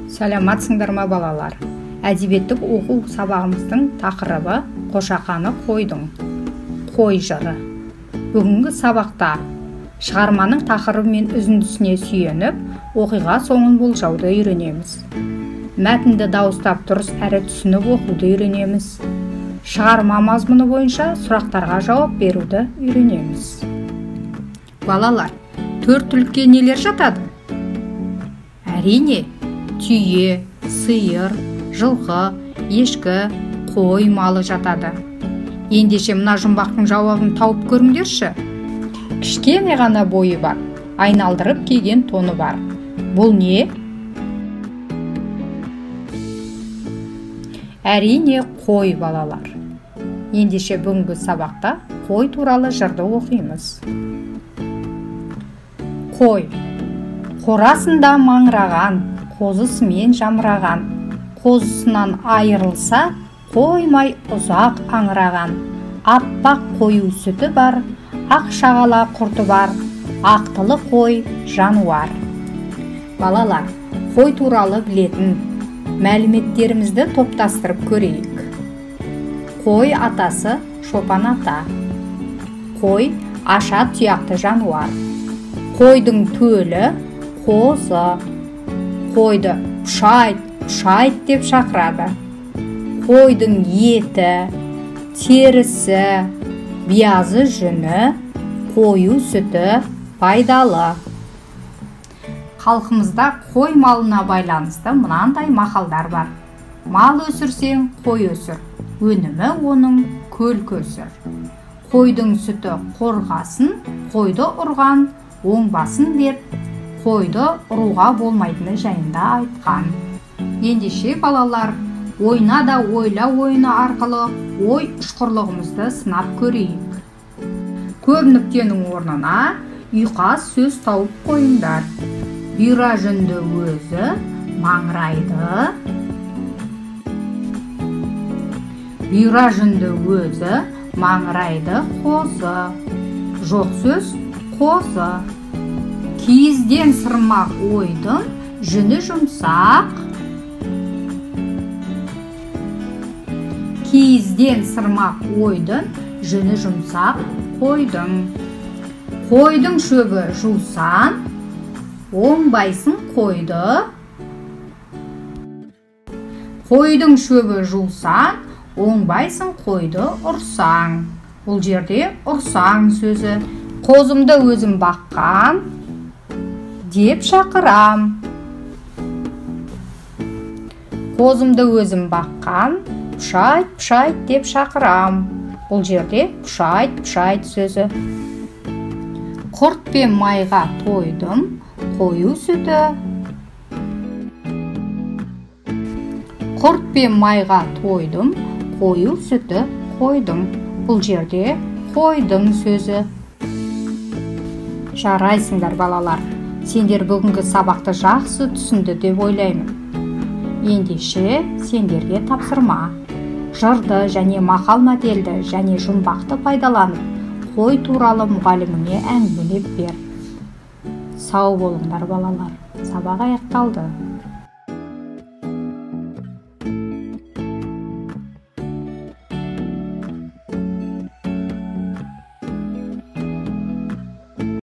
Сәлематсыңдар ма балалар? Әдебиеттік оқу сабағымыздың тақырыбы Қошақаны қойдың қой жыры. Бүгінгі сабақта шығарманың тақырыбы мен үзіндісіне сүйеніп, оқиға соңын болжауды үйренеміз. Мәтінді дауыстап дұрыс әрі түсініп оқуды үйренеміз. Шығарма мазмұны бойынша сұрақтарға жауап беруді үйренеміз. Балалар, төрт түлікке нелер жатады? Әрине, түйе, сиыр, жылқы, ешкі, қой малы жатады. Ендеше мына жұмбақтың жауабын тауып көріңдерші. Кішкене ғана бойы бар, айналдырып киген тоны бар. Бұл не? Әрине, қой балалар. Ендеше бүгінгі сабақта қой туралы жырды оқимыз. Қой. Қорасында маңыраған, қозысымен жамыраған, қозысынан айырылса, қоймай ұзақ аңыраған. Аппақ қою сүті бар, ақ шағала құрты бар, ақтылы қой жануар. Балалар, қой туралы білетін мәліметтерімізді топтастырып көрейік. Қой атасы Шопан ата. Қой аша тұяқты жануар. Қойдың төлі қозы. Қойды ұшайт деп шақырады. Қойдың еті, терісі, биязы жүні, қою сүті пайдалы. Халқымызда қой малына байланысты мынандай мақалдар бар. Мал өсірсең, қой өсір, өнімі оның көл көсір. Қойдың сүті қорғасын, қойды ұрған оңбасын деп, қойды ұруға болмайтыны жайында айтқан. Ендеше балалар, ойна да ойла ойыны арқылы ой ұшқырлығымызды сынап көрейік. Көп нүктенің орнына ұйқас сөз тауып қойыңдар. Бұйра жүнді өзі маңырайды. Бұйра жүнді өзі маңырайды қозы. Жоқ сөз қозы. Киізден сырмақ ойдың жүні жұмсақ. Киізден сырмақ ойдың жүні жұмсақ қойдың. Қойдың шөбі жусан, оңбайсың қойды. Қойдың шөбі жусан, оңбайсың қойды ұрсаң. Бұл жерде ұрсаң сөзі. Қозымды өзім баққан деп шақырам. Қозымды өзім баққан, пұшайт деп шақырам. Бұл жерде пұшайт сөзі. Құрт пен майға тойдым, қою сүті. Құрт пен майға тойдым, қою сүті қойдым. Бұл жерде қойдың сөзі. Жарайсыңдар балалар. Сендер бүгінгі сабақты жақсы түсінді деп ойлаймын. Ендеше сендерге тапсырма. Жырды және мақал-мәтелді және жұмбақты пайдаланып, қой туралы мұғаліміңе әңгімелеп бер. Сау болыңдар балалар. Сабақ аяқталды.